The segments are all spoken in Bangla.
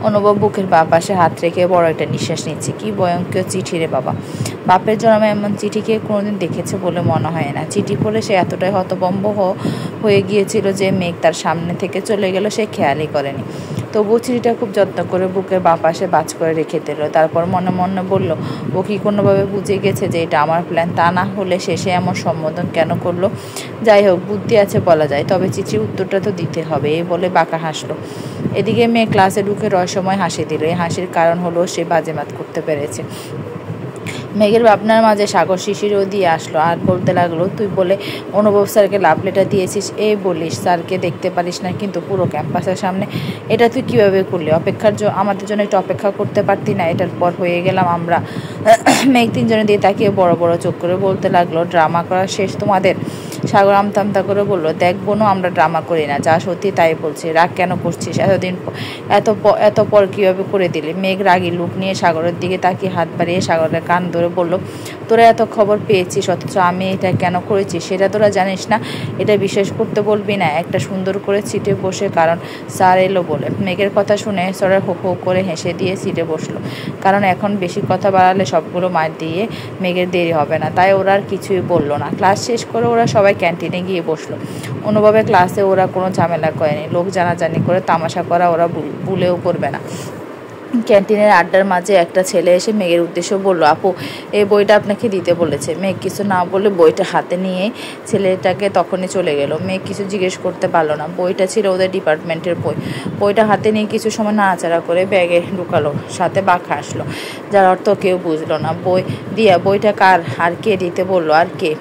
অনুভব বুকের বাঁ পাশে হাত রেখে বড় একটা নিঃশ্বাস নিচ্ছে। কি ভয়ঙ্কর চিঠি রে বাবা! বাপের জন্মে এমন চিঠিকে কোনোদিন দেখেছে বলে মনে হয় না। চিঠি পড়ে সে এতটাই হতভম্ব হয়ে গিয়েছিল যে মেঘ তার সামনে থেকে চলে গেল সে খেয়ালই করেনি। তবুও চিঠিটা খুব যত্ন করে বুকের বাঁ পাশে বাজ করে রেখে দিল। তারপর মনে মনে বলল, ও কি কোনোভাবে বুঝে গেছে যে এটা আমার প্ল্যান? তা না হলে শেষে এমন সম্বোধন কেন করলো? যাই হোক, বুদ্ধি আছে বলা যায়, তবে চিঠির উত্তরটা তো দিতে হবে, এই বলে বাঁকা হাসলো। এদিকে মেয়ে ক্লাসে ঢুকে রহস্যময় হাসি দিল। এই হাসির কারণ হলো সে বাজেমাত করতে পেরেছে। মেঘের ভাবনার মাঝে সাগর শিশিরও দিয়ে আসলো আর বলতে লাগলো, তুই বলে অনুভব স্যারকে লাভ লেটার দিয়েছিস, এই বলিস স্যারকে দেখতে পারিস না কিন্তু পুরো ক্যাম্পাসের সামনে, এটা তুই কিভাবে করলি? আমাদের জন্য একটু অপেক্ষা করতে পারতি না? এটার পর হয়ে গেলাম আমরা। মেঘ তিনজনে দিয়ে তাকিয়ে বড় বড় চোখ করে বলতে লাগলো, ড্রামা করা শেষ তোমাদের? সাগর আমতা করে বললো, দেখ বোনও, আমরা ড্রামা করি না, যা সত্যি তাই বলছি। রাগ কেন করছিস? এত পর কীভাবে করে দিলি? মেঘ রাগী লুক নিয়ে সাগরের দিকে তাকিয়ে হাত বাড়িয়ে সাগরের কান ধরে বলল, তোরা এত খবর পেয়েছিস অথচ আমি এটা কেন করেছি সেটা তোরা জানিস না? এটা বিশ্বাস করতে বলবি না? একটা সুন্দর করে সিটে বসে, কারণ স্যার এলো বলে। মেঘের কথা শুনে সরে হো হো করে হেসে দিয়ে সিটে বসলো, কারণ এখন বেশি কথা বাড়ালে সবগুলো মার দিয়ে মেঘের দেরি হবে না। তাই ওরা আর কিছুই বললো না। ক্লাস শেষ করে ওরা সবাই ক্যান্টিনে গিয়ে বসলো। অনুভবে ক্লাসে ওরা কোনো ঝামেলা করেনি, লোক জানাজানি করে তামাশা করা ওরা ভুলেও করবে না। ক্যান্টিনের আড্ডার মাঝে একটা ছেলে এসে মেঘের উদ্দেশ্য বলল, আপু এই বইটা আপনাকে দিতে বলেছে। মেঘ কিছু না বলে বইটা হাতে নিয়ে ছেলেটাকে তখনই চলে গেল। মেঘ কিছু জিজ্ঞেস করতে পারলো না। বইটা ছিল ওদের ডিপার্টমেন্টের বই। বইটা হাতে নিয়ে কিছু সময় নাড়াচাড়া করে ব্যাগে ঢুকালো, সাথে বাঁকা আসলো, যার অর্থ কেউ বুঝলো না। বইটা কার আর কে দিতে বললো? আর কে?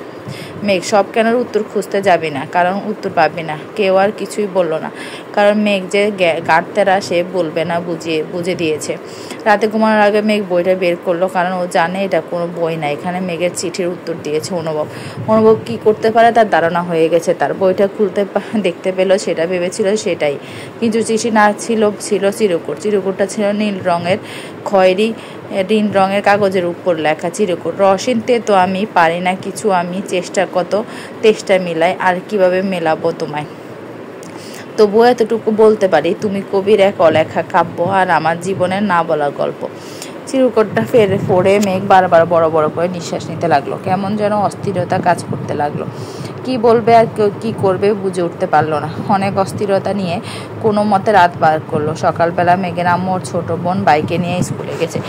মেঘ সব কেনার উত্তর খুঁজতে যাবি না, কারণ উত্তর পাবি না। কেউ আর কিছুই বলল না, কারণ মেঘ যে গাড়তেরা সে বলবে না, বুঝে দিয়েছে। রাতে ঘুমানোর আগে মেঘ বইটা বের করলো, কারণ ও জানে এটা কোনো বই না, এখানে মেঘের চিঠির উত্তর দিয়েছে অনুভব কি করতে পারে তার ধারণা হয়ে গেছে। তার বইটা খুলতে দেখতে পেল, সেটা ভেবেছিল সেটাই, কিন্তু চিঠি না ছিল চিরকুটটা ছিল নীল রঙের খয়েরি ঋণ রঙের কাগজের উপর লেখা চিরকুট, রসিনতে তো আমি পারি না কিছু, আমি কত চেষ্টা মিলাই, আর কিভাবে মেলাবো তোমায়? তবুও এতটুকু বলতে পারি, তুমি কবির এক অলেখা কাব্য আর আমার জীবনের না বলা গল্প। চিরকুটটা পড়ে মেঘ বারবার বড় বড় করে নিঃশ্বাস নিতে লাগলো। কেমন যেন অস্থিরতা কাজ করতে লাগলো। কি বলবে আর কি করবে বুঝে উঠতে পারলো না। অনেক অস্থিরতা নিয়ে কোনো মতে রাত পার করলো। সকালবেলা মেঘের আম্মু ওর ছোট বোন বাইকে নিয়ে স্কুলে গেছে।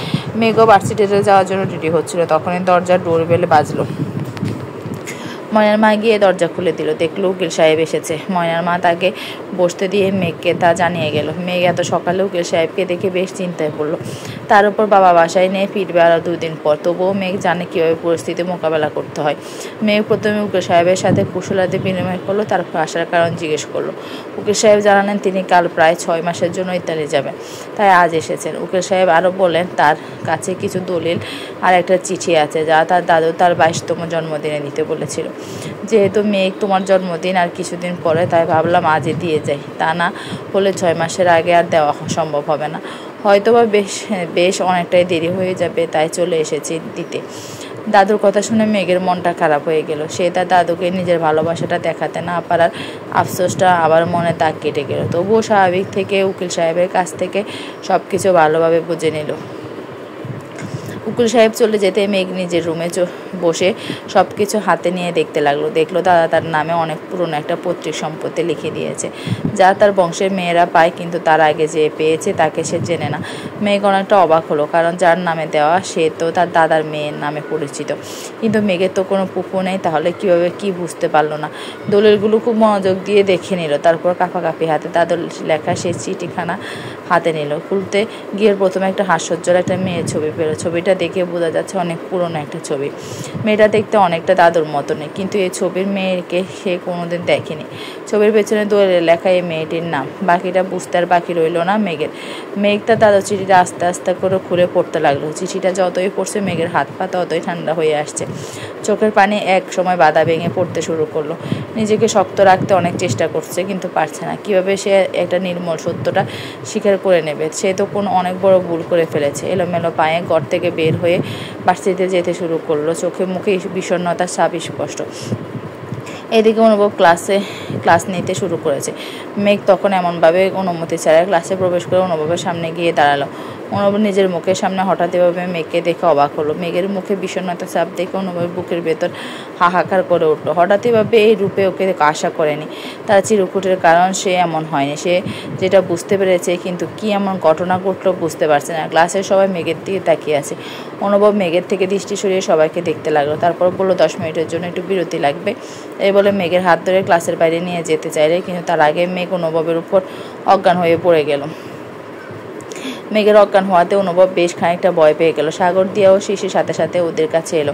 মেঘও ভার্সিটিতে যাওয়ার জন্য রেডি হচ্ছিল, তখনই দরজার ডোরবেল বাজলো। ময়নার মা গিয়ে দরজা খুলে দিল, দেখলো উকিল সাহেব এসেছে। ময়নার মা তাকে বসতে দিয়ে মেঘকে তা জানিয়ে গেল। মেঘ এত সকালে উকিল সাহেবকে দেখে বেশ চিন্তায় পড়লো। তার উপর বাবা বাসায় নিয়ে ফিরবে আরও 2 দিন পর। তবুও মেঘ জানে কীভাবে পরিস্থিতি মোকাবেলা করতে হয়। মেঘ প্রথমে উকিল সাহেবের সাথে কুশলাদি বিনিময় করলো, তারপর আসার কারণ জিজ্ঞেস করলো। উকিল সাহেব জানালেন তিনি কাল প্রায় 6 মাসের জন্য ইতালি যাবেন, তাই আজ এসেছেন। উকিল সাহেব আরও বলেন তার কাছে কিছু দলিল আর একটা চিঠি আছে, যা তার দাদু তার 22তম জন্মদিনে দিতে বলেছিল। যেহেতু মেঘ তোমার জন্মদিন আর কিছুদিন পরে, তাই ভাবলাম আজই দিয়ে যাই, তা না হলে 6 মাসের আগে আর দেওয়া সম্ভব হবে না, হয়তোবা বেশ অনেকটাই দেরি হয়ে যাবে, তাই চলে এসেছি দিতে। দাদুর কথা শুনে মেঘের মনটা খারাপ হয়ে গেল। সে তার দাদুকে নিজের ভালোবাসাটা দেখাতে না পারার আফসোসটা আবার মনে দাগ কেটে গেল। তবুও স্বাভাবিক থেকে উকিল সাহেবের কাছ থেকে সব কিছু ভালোভাবে বুঝে নিল। উকিল সাহেব চলে যেতে মেঘ নিজের রুমে বসে সব কিছু হাতে নিয়ে দেখতে লাগলো। দেখলো দাদা তার নামে অনেক পুরনো একটা পৈতৃক সম্পত্তি লিখে দিয়েছে, যা তার বংশের মেয়েরা পায়, কিন্তু তার আগে যে পেয়েছে তাকে সে জেনে না। মেঘ অনেকটা অবাক হলো, কারণ যার নামে দেওয়া সে তো তার দাদার মেয়ের নামে পরিচিত, কিন্তু মেঘের তো কোনো পুকুর নেই, তাহলে কি বুঝতে পারলো না। দলিলগুলো খুব মনোযোগ দিয়ে দেখে নিল, তারপর কাঁপি হাতে দাদুর লেখা সেই চিঠিখানা হাতে নিল। খুলতে গিয়ে প্রথমে একটা হাস্যোজ্জ্বল একটা মেয়ের ছবি পেল। ছবিটা দেখে বোঝা যাচ্ছে অনেক পুরনো একটা ছবি। মেয়েটা দেখতে অনেকটা দাদুর মতনই, কিন্তু এই ছবির মেয়েকে সে কোনোদিন দেখেনি। ছবির পেছনে দলিলে লেখা এই মেয়েটির নাম। বাকিটা বুঝতে আর বাকি রইল না মেঘের। মেঘ তার দাদুর চিঠিটা আস্তে আস্তে করে খুলে পড়তে লাগলো। চিঠিটা যতই পড়ছে মেঘের হাত পা ততই ঠান্ডা হয়ে আসছে। চোখের পানি এক সময় বাধা ভেঙে পড়তে শুরু করলো। নিজেকে শক্ত রাখতে অনেক চেষ্টা করছে, কিন্তু পারছে না। কিভাবে সে একটা নির্মল সত্যটা স্বীকার করে নেবে? সে তো অনেক বড় ভুল করে ফেলেছে। এলোমেলো পায়ে ঘর থেকে বের হয়ে ভার্সিটিতে যেতে শুরু করলো। চোখে মুখে বিষণ্ণতার ছাপ স্পষ্ট। এদিকে অনুভব ক্লাস নিতে শুরু করেছে। মেঘ তখন এমনভাবে অনুমতি ছাড়া ক্লাসে প্রবেশ করে অনুভবের সামনে গিয়ে দাঁড়ালো। অনুভব নিজের মুখের সামনে হঠাৎ এভাবে মেঘকে দেখে অবাক হলো। মেঘের মুখে বিষণ্ণতা চাপ দেখে অনুভবের বুকের ভেতর হাহাকার করে উঠলো। হঠাৎ এভাবে এই রূপে ওকে আশা করেনি। তার চিরকুটের কারণ সে এমন হয়নি, সে যেটা বুঝতে পেরেছে, কিন্তু কি এমন ঘটনা ঘটলো বুঝতে পারছে না। ক্লাসের সবাই মেঘের দিকে তাকিয়ে আছে। অনুভব মেঘের থেকে দৃষ্টি সরিয়ে সবাইকে দেখতে লাগলো। তারপর বললো 10 মিনিটের জন্য একটু বিরতি লাগবে। এই বলে মেঘের হাত ধরে ক্লাসের বাইরে নিয়ে যেতে চাইলে, কিন্তু তার আগে মেঘ অনুভবের উপর অজ্ঞান হয়ে পড়ে গেল। মেঘের অজ্ঞান হওয়াতে অনুভব বেশ খানিকটা ভয় পেয়ে গেল। সাগর, দিয়া ও শিশির সাথে সাথে ওদের কাছে এলো।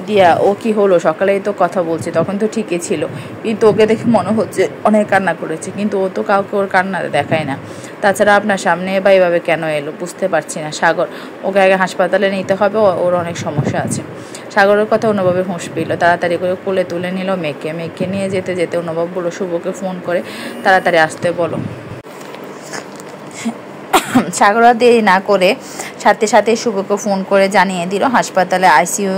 দিয়া, ও কি হলো? সকালেই তো কথা বলছি, তখন তো ঠিকই ছিল, কিন্তু ওকে দেখে মনে হচ্ছে অনেক কান্না করেছে, কিন্তু ও তো কাউকে ওর কান্না দেখায় না। তাছাড়া আপনার সামনে বা এভাবে কেন এলো বুঝতে পারছি না। সাগর, ওকে আগে হাসপাতালে নিতে হবে, ওর অনেক সমস্যা আছে। সাগরের কথা অনুভবের হুঁশ পেল। তাড়াতাড়ি করে কোলে তুলে নিল মেঘকে নিয়ে যেতে যেতে অনুভব বলল, শুভকে ফোন করে তাড়াতাড়ি আসতে বলো। সাগর দেরি না করে সাথে সাথে শুভকে ফোন করে জানিয়ে দিল হাসপাতালে আইসিইউ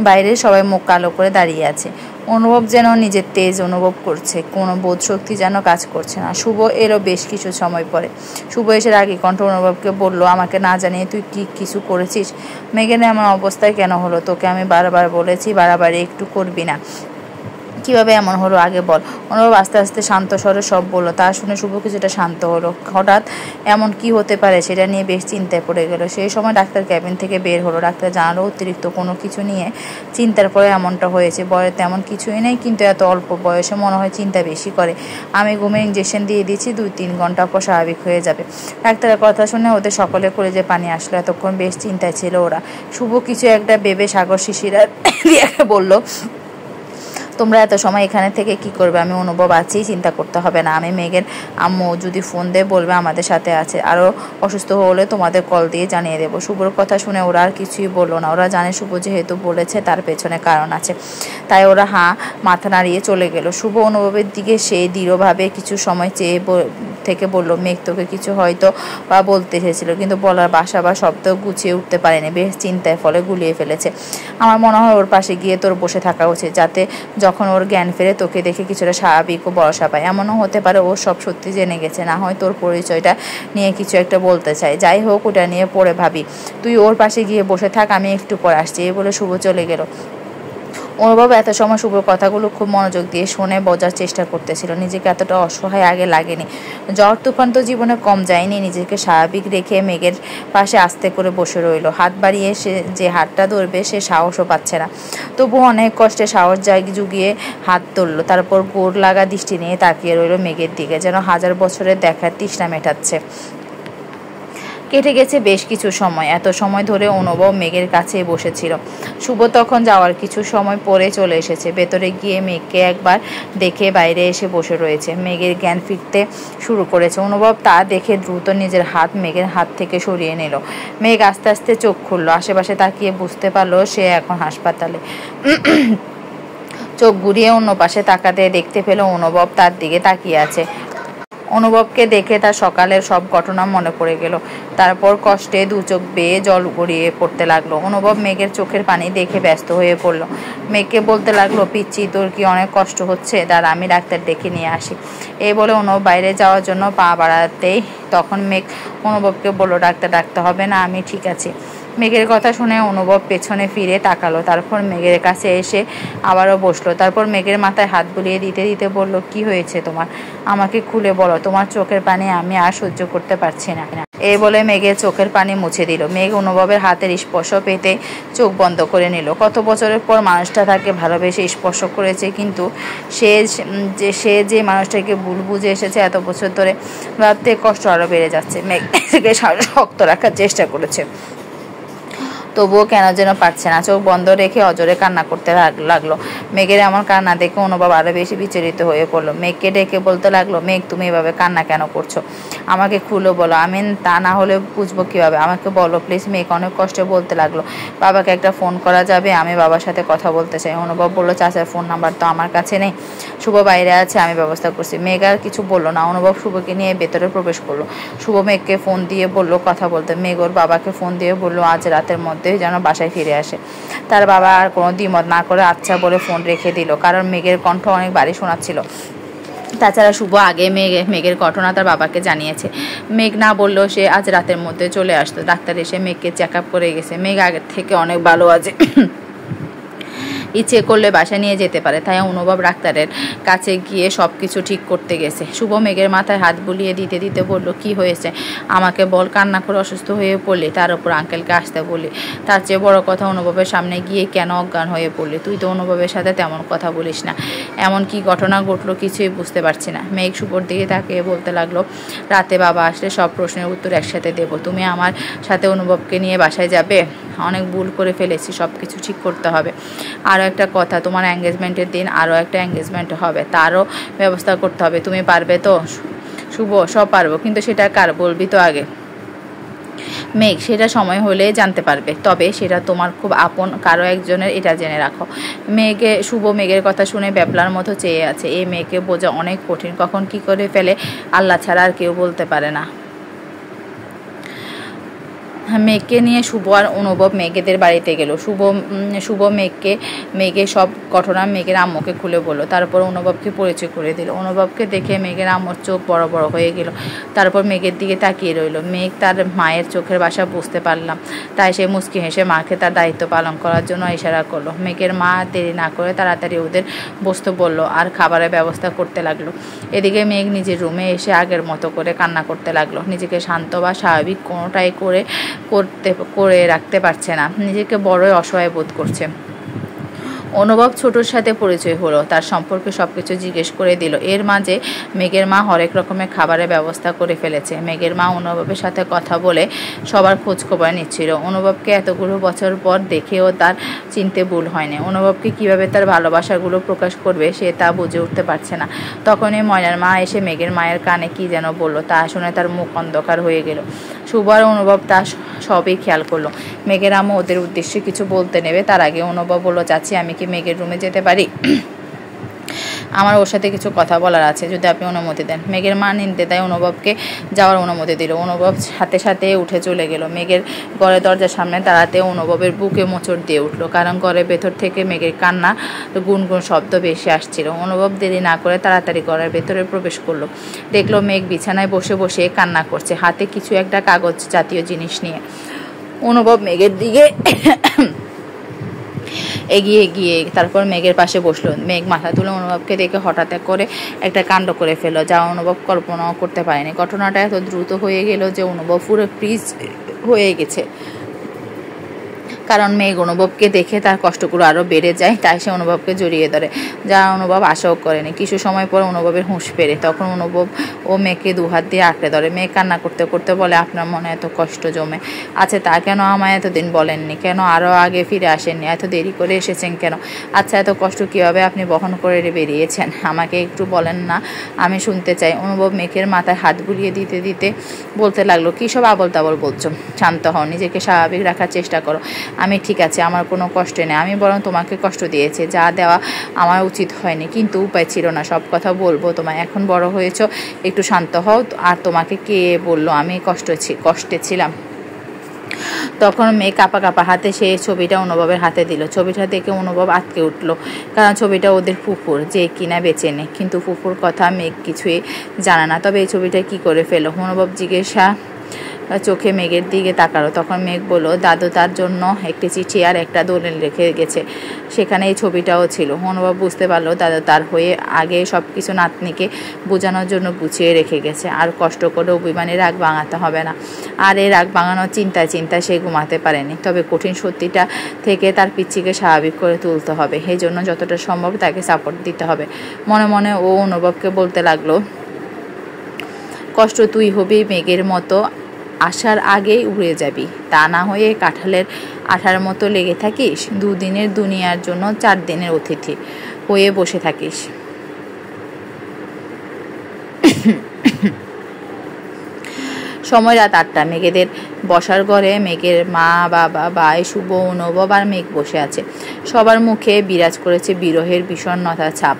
বাইরে সবাই মুখ কালো করে দাঁড়িয়ে আছে। অনুভব যেন নিজের তেজ অনুভব করছে, কোনো বোধ শক্তি যেন কাজ করছে না। শুভ এলো বেশ কিছু সময় পরে। শুভ এসে রাগী কণ্ঠ অনুভবকে বলল, আমাকে না জানিয়ে তুই কি কিছু করেছিস? মেঘের এমন অবস্থায় কেন হলো? তোকে আমি বারবার বলেছি বাড়াবাড়ি একটু করবি না। কিভাবে এমন হলো আগে বল। অনুভব আস্তে আস্তে শান্ত স্বরে সব বলল। তা শুনে শুভ কিছুটা শান্ত হলো। হঠাৎ এমন কি হতে পারে সেটা নিয়ে বেশ চিন্তায় পড়ে গেল। সেই সময় ডাক্তার ক্যাবিন থেকে বের হলো। ডাক্তার জানালো অতিরিক্ত কোনো কিছু নিয়ে চিন্তার পরে এমনটা হয়েছে। বয়সে তেমন কিছুই নেই, কিন্তু এত অল্প বয়সে মনে হয় চিন্তা বেশি করে। আমি ঘুমের ইঞ্জেকশন দিয়ে দিচ্ছি, 2-3 ঘন্টা পর স্বাভাবিক হয়ে যাবে। ডাক্তারের কথা শুনে ওদের সকলে কলেজে পানি আসলো। এতক্ষণ বেশ চিন্তায় ছিল ওরা। শুভ কিছু একটা ভেবে সাগর, শিশির আর রিয়াকে বলল, তোমরা এত সময় এখানে থেকে কি করবে? আমি অনুভব আছি, চিন্তা করতে হবে না। আমি মেঘের আম্মু যদি ফোন দেয় বলবে আমাদের সাথে আছে, আরও অসুস্থ হলে তোমাদের কল দিয়ে জানিয়ে দেবো। শুভর কথা শুনে ওরা আর কিছুই বললো না। ওরা জানে শুভ যেহেতু বলেছে তার পেছনে কারণ আছে, তাই ওরা মাথা নাড়িয়ে চলে গেল। শুভ অনুভবের দিকে সে দৃঢ়ভাবে কিছু সময় চেয়ে থেকে বলল, মেঘ তোকে কিছু হয়তো বা বলতে এসেছিল, কিন্তু বলার ভাষা বা শব্দ গুছিয়ে উঠতে পারেনি। বেশ চিন্তায় ফলে গুলিয়ে ফেলেছে। আমার মনে হয় ওর পাশে গিয়ে তোর বসে থাকা উচিত, যাতে যখন ওর জ্ঞান ফেরে তোকে দেখে কিছুটা স্বাভাবিক ও ভরসা পায়। এমনও হতে পারে ও সব সত্যি জেনে গেছে, না হয় তোর পরিচয়টা নিয়ে কিছু একটা বলতে চায়। যাই হোক, ওটা নিয়ে পরে ভাবি। তুই ওর পাশে গিয়ে বসে থাক, আমি একটু পরে আসছি। এই বলে শুভ চলে গেল। অনুভব এত সময় শুভর কথাগুলো খুব মনোযোগ দিয়ে শুনে বোঝার চেষ্টা করতেছিল। নিজেকে এতটা অসহায় আগে লাগেনি। ঝড় তুফান তো জীবনে কম যায়নি। নিজেকে স্বাভাবিক রেখে মেঘের পাশে আস্তে করে বসে রইল। হাত বাড়িয়ে সে যে হাতটা ধরবে সে সাহসও পাচ্ছে না। তবু অনেক কষ্টে সাহস জুগিয়ে হাত তুলল। তারপর গোর লাগা দৃষ্টি নিয়ে তাকিয়ে রইল মেঘের দিকে, যেন হাজার বছরের দেখার তৃষ্ণা মেটাচ্ছে। কেটে গেছে বেশ কিছু সময়। এত সময় ধরে অনুভব মেঘের কাছেই বসেছিল। শুভ তখন যাওয়ার কিছু সময় পরে চলে এসেছে। ভেতরে গিয়ে মেঘকে একবার দেখে বাইরে এসে বসে রয়েছে। মেঘের জ্ঞান ফিরতে শুরু করেছে। অনুভব তা দেখে দ্রুত নিজের হাত মেঘের হাত থেকে সরিয়ে নিল। মেঘ আস্তে আস্তে চোখ খুলল। আশেপাশে তাকিয়ে বুঝতে পারলো সে এখন হাসপাতালে। চোখ ঘুরিয়ে অন্য পাশে তাকাতে দেখতে পেল অনুভব তার দিকে তাকিয়ে আছে। অনুভবকে দেখে তার সকালের সব ঘটনা মনে পড়ে গেল। তারপর কষ্টে দু চোখ বেয়ে জল গড়িয়ে পড়তে লাগলো। অনুভব মেঘের চোখের পানি দেখে ব্যস্ত হয়ে পড়ল। মেঘকে বলতে লাগলো, পিচ্ছি, তোর কি অনেক কষ্ট হচ্ছে? দাঁড়া, আমি ডাক্তার ডেকে নিয়ে আসি। এই বলে অনুভব বাইরে যাওয়ার জন্য পা বাড়াতেই তখন মেঘ অনুভবকে বলল, ডাক্তার ডাকতে হবে না, আমি ঠিক আছি। মেঘের কথা শুনে অনুভব পেছনে ফিরে তাকালো। তারপর মেঘের কাছে এসে আবারও বসলো। তারপর মেঘের মাথায় হাত বুলিয়ে দিতে দিতে বলল, কি হয়েছে তোমার? আমাকে খুলে বলো। তোমার চোখের পানি আমি আর সহ্য করতে পারছি না। এই বলে মেঘের চোখের পানি মুছে দিল। মেঘ অনুভবের হাতের স্পর্শ পেতে চোখ বন্ধ করে নিল। কত বছরের পর মানুষটা তাকে ভালোবেসে স্পর্শ করেছে, কিন্তু সে যে মানুষটাকে ভুল বুঝে এসেছে এত বছর ধরে, ভাবতে কষ্ট আরও বেড়ে যাচ্ছে। মেঘ থেকে শক্ত রাখার চেষ্টা করেছে, তবুও কেন যেন পারছে না। চোখ বন্ধ রেখে অজরে কান্না করতে লাগলো। মেঘের এমন কান্না দেখে অনুভব আরো বেশি বিচলিত হয়ে পড়লো। মেঘকে ডেকে বলতে লাগলো, মেঘ, তুমি এভাবে কান্না কেন করছো? আমাকে খুলে বলো, আমি তা না হলে বুঝবো কিভাবে? আমাকে বলো প্লিজ। মেঘ অনেক কষ্টে বলতে লাগলো, বাবাকে একটা ফোন করা যাবে? আমি বাবার সাথে কথা বলতে চাই। অনুভব বললো, চাচার ফোন নাম্বার তো আমার কাছে নেই, শুভ বাইরে আছে, আমি ব্যবস্থা করছি। মেঘ আর কিছু বললো না। অনুভব শুভকে নিয়ে ভেতরে প্রবেশ করলো। শুভ মেঘকে ফোন দিয়ে বললো কথা বলতে। মেঘ ওর বাবাকে ফোন দিয়ে বললো, আজ রাতের মধ্যে মধ্যে যেন বাসায় ফিরে আসে। তার বাবা আর কোনো দ্বিমত না করে আচ্ছা বলে ফোন রেখে দিল, কারণ মেঘের কণ্ঠ অনেক ভারী শোনাচ্ছিল। তাছাড়া শুভ আগে মেঘের ঘটনা তার বাবাকে জানিয়েছে। মেঘ না বললেও সে আজ রাতের মধ্যে চলে আসতো। ডাক্তার এসে মেঘকে চেক আপ করে গেছে। মেঘ আগের থেকে অনেক ভালো আছে, ইচ্ছে করলে বাসায় নিয়ে যেতে পারে। তাই অনুভব ডাক্তারের কাছে গিয়ে সব কিছু ঠিক করতে গেছে। শুভ মেঘের মাথায় হাত বুলিয়ে দিতে দিতে বলল, কি হয়েছে আমাকে বল, কান্না করে অসুস্থ হয়ে পড়লি, তার উপর আঙ্কেলকে আসতে বলি। তার চেয়ে বড় কথা, অনুভবের সামনে গিয়ে কেন অজ্ঞান হয়ে পড়লি? তুই তো অনুভবের সাথে তেমন কথা বলিস না, এমন কি ঘটনা ঘটলো কিছুই বুঝতে পারছি না। মেঘ শুভর দিকে তাকিয়ে বলতে লাগলো, রাতে বাবা আসলে সব প্রশ্নের উত্তর একসাথে দেবো। তুমি আমার সাথে অনুভবকে নিয়ে বাসায় যাবে? অনেক ভুল করে ফেলেছি, সব কিছু ঠিক করতে হবে। আরও একটা কথা, তোমার এঙ্গেজমেন্টের দিন আরও একটা এঙ্গেজমেন্ট হবে, তারও ব্যবস্থা করতে হবে। তুমি পারবে তো? শুভ, সব পারবো, কিন্তু সেটা কার বলবি তো আগে। মেঘ, সেটা সময় হলে জানতে পারবে, তবে সেটা তোমার খুব আপন কারো একজনের, এটা জেনে রাখো। শুভ মেঘের কথা শুনে ব্যাবলার মতো চেয়ে আছে। এই মেয়েকে বোঝা অনেক কঠিন, কখন কি করে ফেলে আল্লাহ ছাড়া আর কেউ বলতে পারে না। মেঘকে নিয়ে শুভ আর অনুভব মেঘেদের বাড়িতে গেল। শুভ মেঘের সব ঘটনা মেঘের আম্মুকে খুলে বলল। তারপর অনুভবকে পরিচয় করে দিল। অনুভবকে দেখে মেঘের আম্মুর চোখ বড় বড় হয়ে গেল। তারপর মেঘের দিকে তাকিয়ে রইল। মেঘ তার মায়ের চোখের ভাষা বুঝতে পারলাম, তাই সে মুচকি হেসে মাকে তার দায়িত্ব পালন করার জন্য ইশারা করলো। মেঘের মা দেরি না করে তাড়াতাড়ি ওদের বসতে বলল আর খাবারের ব্যবস্থা করতে লাগলো। এদিকে মেঘ নিজের রুমে এসে আগের মতো করে কান্না করতে লাগলো। নিজেকে শান্ত বা স্বাভাবিক কোনোটাই করে রাখতে পারছে না, নিজেকে বড়ই অসহায় বোধ করছে। অনুভব ছোটর সাথে পরিচয় হলো, তার সম্পর্কে সবকিছু জিজ্ঞেস করে দিল। এর মাঝে মেঘের মা হরেক রকমের খাবারের ব্যবস্থা করে ফেলেছে। মেঘের মা অনুভবের সাথে কথা বলে সবার খোঁজ খবর নিচ্ছিল। অনুভবকে এতগুলো বছর পর দেখেও তার চিনতে ভুল হয়নি। অনুভবকে কিভাবে তার ভালোবাসাগুলো প্রকাশ করবে সে তা বুঝে উঠতে পারছে না। তখনই ময়নার মা এসে মেঘের মায়ের কানে কি যেন বলল, তা শুনে তার মুখ অন্ধকার হয়ে গেল। শুভ আর অনুভব তা সবই খেয়াল করলো। মেঘের আম্মু ওদের উদ্দেশ্যে কিছু বলতে নেবে তার আগে অনুভব বলল, চাচি আমি কি মেঘের রুমে যেতে পারি? আমার ওর সাথে কিছু কথা বলার আছে, যদি আপনি অনুমতি দেন। মেঘের মা নির্দ্বিধায় অনুভবকে যাওয়ার অনুমতি দিল। অনুভব সাথে সাথে উঠে চলে গেল। মেঘের ঘরের দরজার সামনে দাঁড়াতে অনুভবের বুকে মোচড় দিয়ে উঠল, কারণ ঘরের ভেতর থেকে মেঘের কান্না গুনগুন শব্দ বেশি আসছিল। অনুভব দেরি না করে তাড়াতাড়ি ঘরের ভেতরে প্রবেশ করলো। দেখলো মেঘ বিছানায় বসে বসে কান্না করছে, হাতে কিছু একটা কাগজ জাতীয় জিনিস নিয়ে। অনুভব মেঘের দিকে এগিয়ে গিয়ে তারপর মেঘের পাশে বসলো। মেঘ মাথা তুলে অনুভবকে দেখে হঠাৎ করে একটা কাণ্ড করে ফেললো, যা অনুভব কল্পনাও করতে পারেনি। ঘটনাটা এত দ্রুত হয়ে গেল যে অনুভব পুরো ফ্রিজ হয়ে গেছে, কারণ মেঘ অনুভবকে দেখে তার কষ্টগুলো আরও বেড়ে যায়। তাই সে অনুভবকে জড়িয়ে ধরে, যা অনুভব আশাও করেনি। কিছু সময় পর অনুভবের হুঁশ ফেরে, তখন অনুভব ও মেঘকে দুহাত দিয়ে আঁকড়ে ধরে। মেঘ কান্না করতে করতে বলে, আপনার মনে এত কষ্ট জমে আছে, তা কেন আমায় এতদিন বলেননি? কেন আরও আগে ফিরে আসেননি? এত দেরি করে এসেছেন কেন? আচ্ছা, এত কষ্ট কীভাবে আপনি বহন করে বেরিয়েছেন? আমাকে একটু বলেন না, আমি শুনতে চাই। অনুভব মেঘের মাথায় হাত বুলিয়ে দিতে দিতে বলতে লাগলো, কী সব আবল তাবল বলছো? শান্ত হও, নিজেকে স্বাভাবিক রাখার চেষ্টা করো। আমি ঠিক আছে, আমার কোনো কষ্ট নেই। আমি বরং তোমাকে কষ্ট দিয়েছি, যা দেওয়া আমার উচিত হয়নি, কিন্তু উপায় ছিল না। সব কথা বলবো তোমায়, এখন বড় হয়েছ, একটু শান্ত হও। আর তোমাকে কে বললো আমি কষ্টে ছিলাম? তখন মেয়ে কাঁপা কাঁপা হাতে সেই ছবিটা অনুভবের হাতে দিল। ছবিটা দেখে অনুভব আটকে উঠলো, কারণ ছবিটা ওদের ফুফুর, যে কিনা বেঁচে নেই। কিন্তু ফুফুর কথা মেঘ কিছুই জানে না। তবে এই ছবিটা কি করে ফেলো? অনুভব জিজ্ঞাসা চোখে মেঘের দিকে তাকালো। তখন মেঘ বলল, দাদু তার জন্য একটি চিঠি আর একটা দলিল রেখে গেছে, সেখানে এই ছবিটাও ছিল। অনুভব বুঝতে পারলো দাদু তার হয়ে আগে সব কিছু নাতনিকে বোঝানোর জন্য গুছিয়ে রেখে গেছে। আর কষ্ট করে অভিমানী রাগ ভাঙাতে হবে না। আর এই রাগ ভাঙানোর চিন্তায় সে ঘুমাতে পারেনি। তবে কঠিন সত্যিটা থেকে তার পিচ্চিকে স্বাভাবিক করে তুলতে হবে, এই জন্য যতটা সম্ভব তাকে সাপোর্ট দিতে হবে। মনে মনে ও অনুভবকে বলতে লাগলো, কষ্ট তুই হবি মেঘের মতো, আসার আগেই উড়ে যাবি, তা না হয়ে কাঁঠালের আঠার মতো লেগে থাকিস। দুদিনের দুনিয়ার জন্য 4 দিনের অতিথি হয়ে বসে থাকিস। সময় রাত 8টা। মেঘেদের বসার ঘরে মেঘের মা, বাবা, ভাই, শুভ, অনুভব আর মেঘ বসে আছে। সবার মুখে বিরাজ করেছে বিরহের বিষণ্ণতার ছাপ।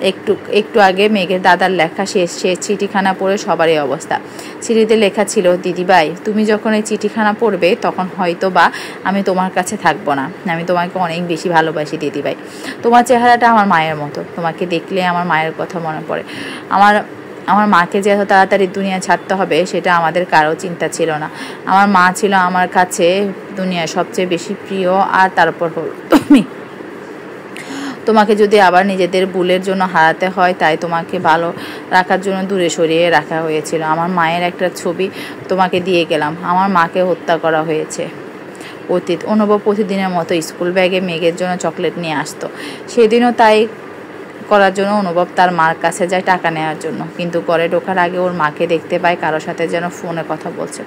একটু একটু আগে মেঘের দাদার লেখা শেষ চিঠিখানা পড়ে সবারই অবস্থা। চিঠিতে লেখা ছিল, দিদিভাই তুমি যখন এই চিঠিখানা পড়বে তখন হয়তো বা আমি তোমার কাছে থাকবো না। আমি তোমাকে অনেক বেশি ভালোবাসি দিদিভাই। তোমার চেহারাটা আমার মায়ের মতো, তোমাকে দেখলে আমার মায়ের কথা মনে পড়ে। আমার মাকে যে এত তাড়াতাড়ি দুনিয়া ছাড়তে হবে সেটা আমাদের কারো চিন্তা ছিল না। আমার মা ছিল আমার কাছে দুনিয়ার সবচেয়ে বেশি প্রিয়, আর তারপর হলো তুমি। তোমাকে যদি আবার নিজেদের ভুলের জন্য হারাতে হয়, তাই তোমাকে ভালো রাখার জন্য দূরে সরিয়ে রাখা হয়েছিল। আমার মায়ের একটা ছবি তোমাকে দিয়ে গেলাম। আমার মাকে হত্যা করা হয়েছে। অতীত। অনুভব প্রতিদিনের মতো স্কুল ব্যাগে মেঘের জন্য চকলেট নিয়ে আসতো। সেদিনও তাই করার জন্য অনুভব তার মার কাছে যায় টাকা নেওয়ার জন্য, কিন্তু ঘরে ঢোকার আগে ওর মাকে দেখতে পায় কারোর সাথে যেন ফোনে কথা বলছে।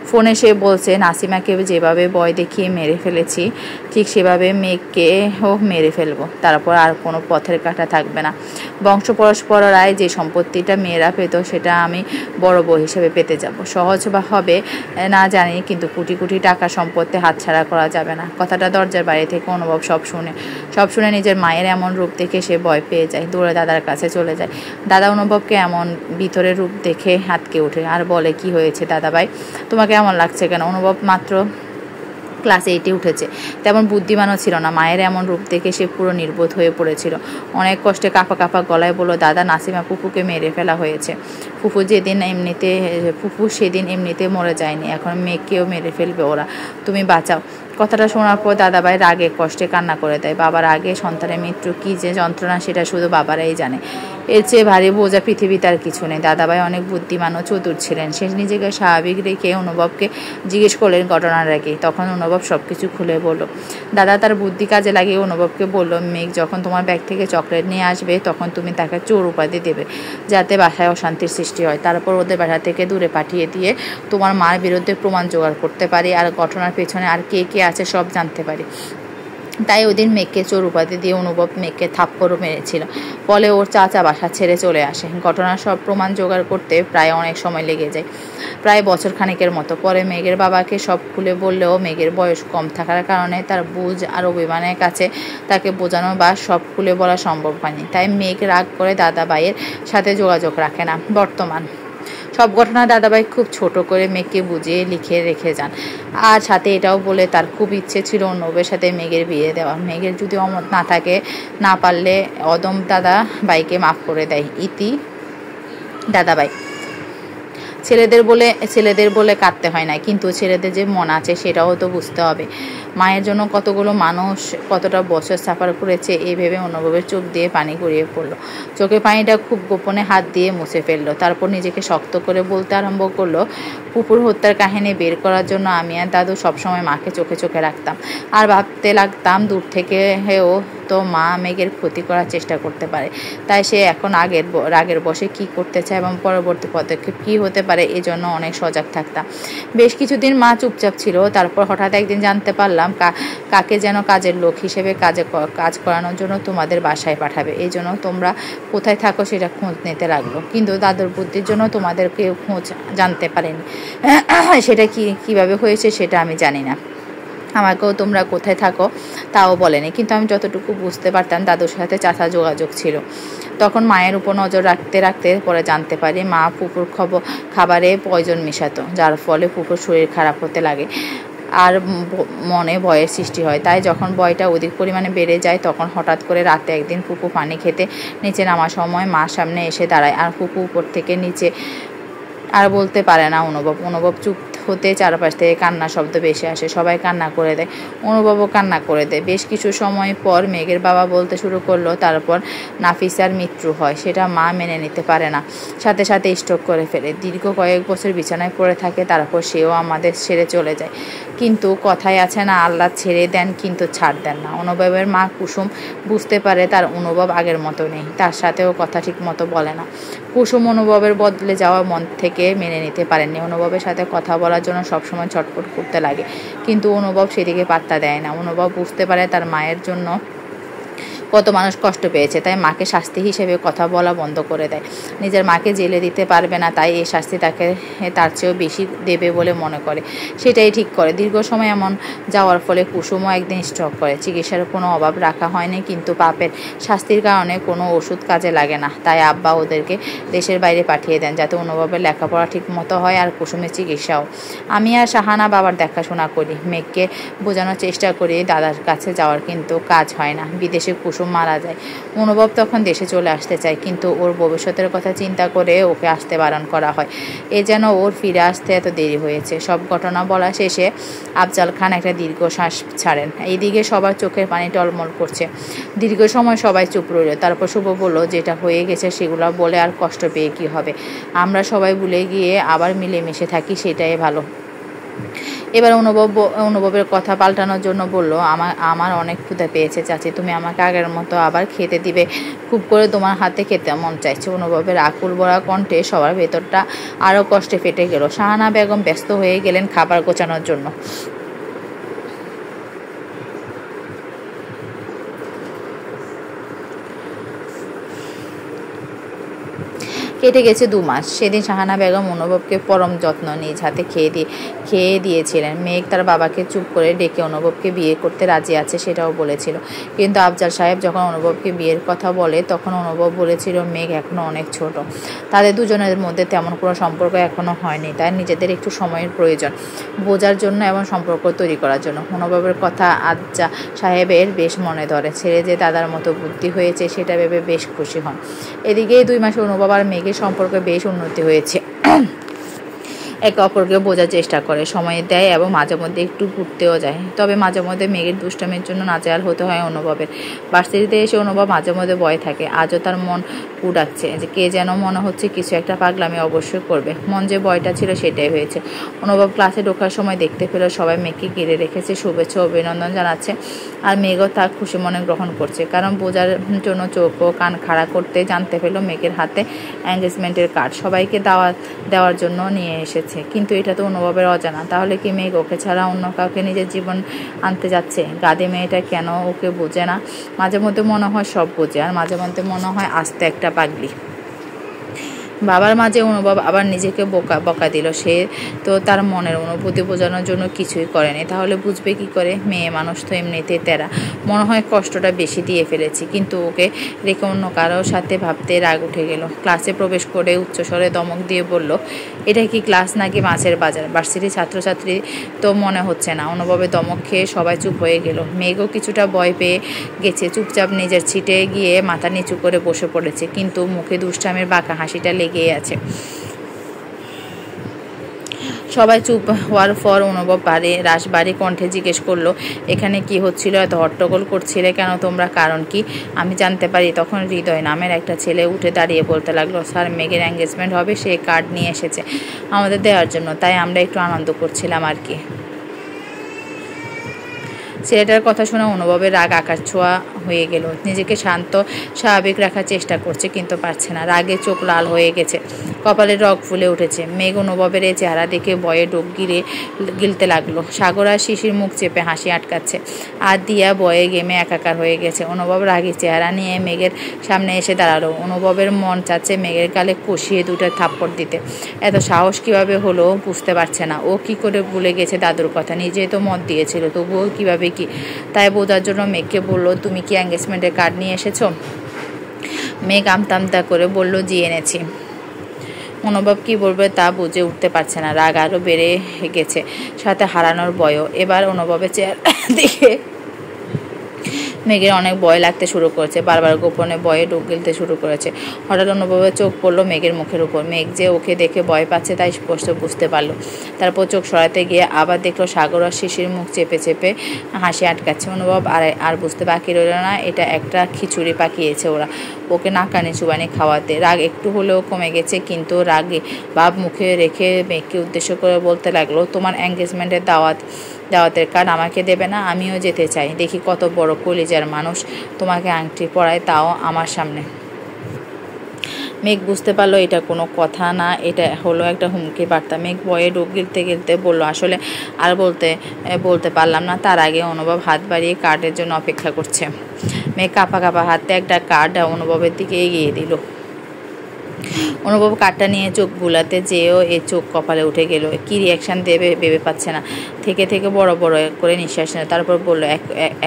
ফোনে সে বলছে, নাসিমাকে যেভাবে ভয় দেখিয়ে মেরে ফেলেছি ঠিক সেভাবে মেঘকেও মেরে ফেলবো, তারপর আর কোনো পথের কাঁটা থাকবে না। বংশ পরম্পরায় যে সম্পত্তিটা মেয়েরা পেত সেটা আমি বড় বউ হিসেবে পেতে যাব। সহজ বা হবে না জানি, কিন্তু কোটি কোটি টাকা সম্পত্তি হাতছাড়া করা যাবে না। কথাটা দরজার বাইরে থেকে অনুভব সব শুনে নিজের মায়ের এমন রূপ দেখে সে ভয় পেয়ে যায়, দৌড়ে দাদার কাছে চলে যায়। দাদা অনুভবকে এমন ভিতরের রূপ দেখে হাতকে ওঠে আর বলে, কি হয়েছে দাদাভাই, তোমাকে এমন লাগছে কেন? অনুভব মাত্র ক্লাস 8-এ উঠেছে, তেমন বুদ্ধিমানও ছিল না। মায়ের এমন রূপ দেখে সে পুরো নির্বোধ হয়ে পড়েছিল। অনেক কষ্টে কাঁপা কাঁপা গলায় বলল, দাদা, নাসিমা ফুপুকে মেরে ফেলা হয়েছে। ফুপু সেদিন এমনিতে মরে যায়নি, এখন মেয়েকেও মেরে ফেলবে ওরা, তুমি বাঁচাও। কথাটা শোনার পর দাদাভাই রাগে কষ্টে কান্না করে দেয়। বাবার আগে সন্তানের মৃত্যু কী যে যন্ত্রণা সেটা শুধু বাবারাই জানে। এর চেয়ে ভারী বোঝা পৃথিবীতে আর কিছু নেই। দাদাভাই অনেক বুদ্ধিমান ও চতুর ছিলেন। সে নিজেকে স্বাভাবিক রেখে অনুভবকে জিজ্ঞেস করলেন ঘটনার আগে। তখন অনুভব সব কিছু খুলে বলল। দাদা তার বুদ্ধি কাজে লাগিয়ে অনুভবকে বলল, মেঘ যখন তোমার ব্যাগ থেকে চকলেট নিয়ে আসবে তখন তুমি তাকে চোর উপাধি দেবে, যাতে বাসায় অশান্তির সৃষ্টি হয়। তারপর ওদের বাসা থেকে দূরে পাঠিয়ে দিয়ে তোমার মার বিরুদ্ধে প্রমাণ জোগাড় করতে পারি, আর ঘটনার পেছনে আর কে কে আছে সব জানতে পারি। তাই ওই দিন মেঘকে চোর উপাধি দিয়ে অনুভব মেঘকে থাপ্পড়ও মেরেছিল। ফলে ওর চাচা বাসা ছেড়ে চলে আসে। ঘটনার সব প্রমাণ জোগাড় করতে প্রায় অনেক সময় লেগে যায়, প্রায় বছর খানেকের মতো। পরে মেঘের বাবাকে সব খুলে বললেও মেঘের বয়স কম থাকার কারণে তার বুঝ আর অভিমানের কাছে তাকে বোঝানো বা সব খুলে বলা সম্ভব হয়নি। তাই মেঘ রাগ করে দাদাভাইয়ের সাথে যোগাযোগ রাখে না। বর্তমান সব ঘটনা দাদাভাই খুব ছোট করে মেঘকে বুঝিয়ে লিখে রেখে যান, আর সাথে এটাও বলে তার খুব ইচ্ছে ছিল অনুভবের সাথে মেঘের বিয়ে দেওয়া। মেঘের যদি অমত না থাকে, না পারলে অদম দাদাভাইকে মাফ করে দেয়। ইতি দাদাভাই। ছেলেদের বলে কাঁদতে হয় না, কিন্তু ছেলেদের যে মন আছে সেটাও তো বুঝতে হবে। মায়ের জন্য কতগুলো মানুষ কতটা বছর সাফার করেছে এই ভেবে অনুভবের চোখ দিয়ে পানি গড়িয়ে পড়লো। চোখে পানিটা খুব গোপনে হাত দিয়ে মুছে ফেললো। তারপর নিজেকে শক্ত করে বলতে আরম্ভ করলো, পুকুর হত্যার কাহিনী বের করার জন্য আমি আর দাদু সবসময় মাকে চোখে চোখে রাখতাম, আর ভাবতে লাগতাম দূর থেকে হেও তো মা মেঘের ক্ষতি করার চেষ্টা করতে পারে। তাই সে এখন রাগের বশে কি করতে চায় এবং পরবর্তী পদক্ষেপ কি হতে পারে এজন্য অনেক সজাগ থাকতাম। বেশ কিছুদিন মা চুপচাপ ছিল। তারপর হঠাৎ একদিন জানতে পারলাম কাকে যেন কাজের লোক হিসেবে কাজ করানোর জন্য তোমাদের বাসায় পাঠাবে। এই জন্য তোমরা কোথায় থাকো সেটা খোঁজ নিতে লাগলো, কিন্তু দাদুর বুদ্ধির জন্য তোমাদের কেউ খোঁজ জানতে পারেনি। সেটা কিভাবে হয়েছে সেটা আমি জানি না। আমাকেও তোমরা কোথায় থাকো তাও বলেনি, কিন্তু আমি যতটুকু বুঝতে পারতাম দাদুর সাথে চাচা যোগাযোগ ছিল। তখন মায়ের উপর নজর রাখতে রাখতে পরে জানতে পারি মা পুকুর খাবারে পয়জন মেশাতো, যার ফলে পুকুর শরীর খারাপ হতে লাগে আর মনে ভয়ের সৃষ্টি হয়। তাই যখন ভয়টা অধিক পরিমাণে বেড়ে যায় তখন হঠাৎ করে রাতে একদিন পুকু পানি খেতে নিচে নামার সময় মার সামনে এসে দাঁড়ায়, আর পুকু উপর থেকে নিচে আর বলতে পারে না। অনুভব চুপ হতে চারপাশ থেকে কান্নার শব্দ ভেসে আসে। সবাই কান্না করে দেয়, অনুভবও কান্না করে দেয়। বেশ কিছু সময় পর মেঘের বাবা বলতে শুরু করলো তারপর নাফিসার মৃত্যু হয়। সেটা মা মেনে নিতে পারে না, সাথে সাথে স্ট্রোক করে ফেলে, দীর্ঘ কয়েক বছর বিছানায় পড়ে থাকে। তারপর সেও আমাদের ছেড়ে চলে যায়। কিন্তু কথায় আছে না, আল্লাহ ছেড়ে দেন কিন্তু ছাড় দেন না। অনুভবের মা কুসুম বুঝতে পারে তার অনুভব আগের মতো নেই, তার সাথেও কথা ঠিক মতো বলে না। কুসুম অনুভবের বদলে যাওয়া মন থেকে মেনে নিতে পারেননি। অনুভবের সাথে কথা বলার জন্য সবসময় ছটফট করতে লাগে, কিন্তু অনুভব সেদিকে পাত্তা দেয় না। অনুভব বুঝতে পারে তার মায়ের জন্য কত মানুষ কষ্ট পেয়েছে, তাই মাকে শাস্তি হিসেবে কথা বলা বন্ধ করে দেয়। নিজের মাকে জেলে দিতে পারবে না, তাই এই শাস্তি তাকে তার চেয়েও বেশি দেবে বলে মনে করে, সেটাই ঠিক করে। দীর্ঘ সময় এমন যাওয়ার ফলে কুসুমও একদিন স্ট্রোক করে। চিকিৎসার কোনো অভাব রাখা হয়নি, কিন্তু পাপের শাস্তির কারণে কোনো ওষুধ কাজে লাগে না, তাই আব্বা ওদেরকে দেশের বাইরে পাঠিয়ে দেন, যাতে অনুভবের লেখাপড়া ঠিক মতো হয় আর কুসুমের চিকিৎসাও। আমি আর শাহানা বাবার দেখাশোনা করি, মেঘকে বোঝানোর চেষ্টা করি দাদার কাছে যাওয়ার, কিন্তু কাজ হয় না। বিদেশে কুসুম মারা যায়, অনুভব তখন দেশে চলে আসতে চায়, কিন্তু ওর ভবিষ্যতের কথা চিন্তা করে ওকে আসতে বারণ করা হয়। এ যেন ওর ফিরে আসতে এত দেরি হয়েছে। সব ঘটনা বলা শেষে আফজাল খান একটা দীর্ঘ শ্বাস ছাড়েন। এইদিকে সবার চোখের পানি টলমল করছে। দীর্ঘ সময় সবাই চুপ রইল। তারপর শুভ বলল, যেটা হয়ে গেছে সেগুলো বলে আর কষ্ট পেয়ে কি হবে, আমরা সবাই ভুলে গিয়ে আবার মিলেমিশে থাকি, সেটাই ভালো। এবার অনুভবের কথা পাল্টানোর জন্য বলল, আমার অনেক ক্ষুধা পেয়েছে চাচি, তুমি আমাকে আগের মতো আবার খেতে দিবে? খুব করে তোমার হাতে খেতে মন চাইছে। অনুভবের আকুল ভরা কণ্ঠে সবার ভেতরটা আরও কষ্টে ফেটে গেল। শাহানা বেগম ব্যস্ত হয়ে গেলেন খাবার গোছানোর জন্য। কেটে গেছে 2 মাস। সেদিন শাহানা বেগম অনুভবকে পরম যত্ন নিজ হাতে খেয়ে দিয়েছিলেন। মেঘ তার বাবাকে চুপ করে ডেকে অনুভবকে বিয়ে করতে রাজি আছে সেটাও বলেছিল, কিন্তু আফজাল সাহেব যখন অনুভবকে বিয়ের কথা বলে তখন অনুভব বলেছিল মেঘ এখনও অনেক ছোট, তাদের দুজনের মধ্যে তেমন কোনো সম্পর্ক এখনও হয়নি, তাই নিজেদের একটু সময়ের প্রয়োজন বোঝার জন্য এবং সম্পর্ক তৈরি করার জন্য। অনুভবের কথা আফজাল সাহেবের বেশ মনে ধরে। ছেলে যে দাদার মতো বুদ্ধি হয়েছে সেটা ভেবে বেশ খুশি হন। এদিকে 2 মাসে অনুভব আর মেঘের সম্পর্কে বেশ উন্নতি হয়েছে। একে অপরকে বোঝার চেষ্টা করে, সময় দেয় এবং মাঝে মধ্যে একটু ঘুরতেও যায়। তবে মাঝে মধ্যে মেঘের দুষ্টামির জন্য নাজেহাল হতে হয় অনুভবের। ভার্সিটিতে এসে অনুভব মাঝে মধ্যে ভয় থাকে। আজও তার মন কুড়াচ্ছে যে কে যেন মনে হচ্ছে কিছু একটা পাগলামি অবশ্যই করবে। মন যে ভয়টা ছিল সেটাই হয়েছে। অনুভব ক্লাসে ঢোকার সময় দেখতে পেল সবাই মেঘকে ঘিরে রেখেছে, শুভেচ্ছা অভিনন্দন জানাচ্ছে, আর মেঘও তা খুশি মনে গ্রহণ করছে। কারণ বোঝার জন্য চোখ ও কান খাড়া করতে জানতে পেল মেঘের হাতে এঙ্গেজমেন্টের কার্ড সবাইকে দেওয়ার জন্য নিয়ে এসেছে। কিন্তু এটা তো অনুভবের অজানা। তাহলে কি মেঘ ওকে ছাড়া অন্য কাউকে নিজের জীবন আনতে যাচ্ছে? গাদে মেয়েটা কেন ওকে বোঝে না? মাঝে মধ্যে মনে হয় সব বোঝে, আর মাঝে মধ্যে মনে হয় আস্তে একটা পাগলি। বাবার মাঝে অনুভব আবার নিজেকে বকা দিল। সে তো তার মনের অনুভূতি বোঝানোর জন্য কিছুই করেনি, তাহলে বুঝবে কি করে? মেয়ে মানুষ তো এমনিতে তেরা। মনে হয় কষ্টটা বেশি দিয়ে ফেলেছি, কিন্তু ওকে রেখে অন্য কারোর সাথে ভাবতে রাগ উঠে গেল। ক্লাসে প্রবেশ করে উচ্চস্বরে দমক দিয়ে বলল, এটা কি ক্লাস নাকি মাছের বাজার? ভার্সিটির ছাত্রছাত্রী তো মনে হচ্ছে না। অনুভবে দমক খেয়ে সবাই চুপ হয়ে গেল। মেঘও কিছুটা ভয় পেয়ে গেছে, চুপচাপ নিজের সিটে গিয়ে মাথা নিচু করে বসে পড়েছে, কিন্তু মুখে দুষ্টামের বাঁকা হাসিটা লেগেই আছে। সবাই চুপ হওয়ার পর অনুভব রাশবাড়ি কণ্ঠে জিজ্ঞেস করলো, এখানে কি হচ্ছিল? এত হট্টগোল করছিলে কেন তোমরা? কারণ কি আমি জানতে পারি? তখন হৃদয় নামের একটা ছেলে উঠে দাঁড়িয়ে বলতে লাগলো, স্যার মেঘের এঙ্গেজমেন্ট হবে, সে কার্ড নিয়ে এসেছে আমাদের দেওয়ার জন্য, তাই আমরা একটু আনন্দ করছিলাম আর কি। ছেলেটার কথা শুনে অনুভবের রাগ আকাশ ছোঁয়া হয়ে গেল। নিজেকে শান্ত স্বাভাবিক রাখার চেষ্টা করছে, কিন্তু পারছে না। রাগে চোখ লাল হয়ে গেছে, কপালে রগ ফুলে উঠেছে। মেঘ অনুভবের এই চেহারা দেখে ভয়ে ডুব গিলতে লাগলো। সাগর আর শিশির মুখ চেপে হাসি আটকাচ্ছে, আর দিয়া ভয়ে গেমে একাকার হয়ে গেছে। অনুভব রাগী চেহারা নিয়ে মেঘের সামনে এসে দাঁড়ালো। অনুভবের মন চাচ্ছে মেঘের গালে কষিয়ে 2টা থাপ্পড় দিতে। এত সাহস কিভাবে হলো বুঝতে পারছে না। ও কি করে ভুলে গেছে দাদুর কথা? নিজেই তো মত দিয়েছিল, তবুও কিভাবে কি? তাই বোঝার জন্য মেঘকে বলল, তুমি কি এঙ্গেজমেন্টের কার্ড নিয়ে এসেছো? মেঘ আমতা করে বলল, জি এনেছি। অনুভব কি বলবে তা বুঝে উঠতে পারছে না। রাগ আরও বেড়ে গেছে, সাথে হারানোর ভয়ও। এবার অনুভবের চেহারা দেখে মেঘের অনেক ভয় লাগতে শুরু করেছে, বারবার গোপনে ভয়ে ডুব গিলতে শুরু করেছে। হঠাৎ অনুভবের চোখ পড়লো মেঘের মুখের উপর। মেঘ যে ওকে দেখে ভয় পাচ্ছে তাই স্পষ্ট বুঝতে পারলো। তারপর চোখ সরাতে গিয়ে আবার দেখলো সাগর আর শিশির মুখ চেপে চেপে হাসি আটকাচ্ছে। অনুভব আর বুঝতে বাকি রইল না, এটা একটা খিচুড়ি পাকিয়েছে ওরা ওকে নাকানি চুবানি খাওয়াতে। রাগ একটু হলেও কমে গেছে, কিন্তু রাগে ভাব মুখে রেখে মেঘকে উদ্দেশ্য করে বলতে লাগলো, তোমার এঙ্গেজমেন্টের দাওয়াতের কার্ড আমাকে দেবে না? আমিও যেতে চাই, দেখি কত বড় কলিজার মানুষ তোমাকে আংটি পরায়, তাও আমার সামনে। মেঘ বুঝতে পারলো এটা কোনো কথা না, এটা হলো একটা হুমকি বার্তা। মেঘ ভয়ে ডুব গিলতে গিলতে বলল, আসলে আর বলতে পারলাম না। তার আগে অনুভব হাত বাড়িয়ে কার্ডের জন্য অপেক্ষা করছে। মেঘ কাঁপা কাঁপা হাতে একটা কার্ড অনুভবের দিকে এগিয়ে দিল। অনুভব কার্ডটা নিয়ে চোখ বুলাতে যেয়েও এ চোখ কপালে উঠে গেল। কি রিয়াকশান দেবে ভেবে পাচ্ছে না। থেকে বড় বড় করে নিঃশ্বাস নিল। তারপর বলল,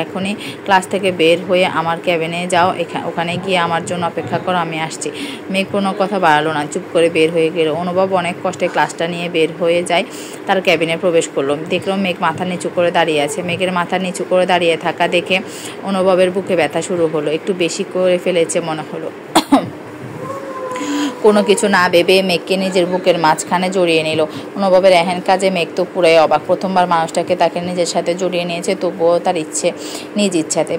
এখনই ক্লাস থেকে বের হয়ে আমার ক্যাবিনে যাও, ওখানে গিয়ে আমার জন্য অপেক্ষা করো, আমি আসছি। মেঘ কোনো কথা বাড়ালো না, চুপ করে বের হয়ে গেল। অনুভব অনেক কষ্টে ক্লাসটা নিয়ে বের হয়ে যায়, তার ক্যাবিনে প্রবেশ করলো। দেখলো মেঘ মাথা নিচু করে দাঁড়িয়ে আছে। মেঘের মাথা নিচু করে দাঁড়িয়ে থাকা দেখে অনুভবের বুকে ব্যথা শুরু হলো। একটু বেশি করে ফেলেছে মনে হলো। কোনো কিছু না ভেবে মেঘকে নিজের বুকের মাঝখানে জড়িয়ে নিল। অনুভবের এহেন কাজে মেঘ তো পুরাই অবাক। প্রথমবার মানুষটাকে তাকে নিজের সাথে জড়িয়ে নিয়েছে, তবুও তার নিজ ইচ্ছাতে।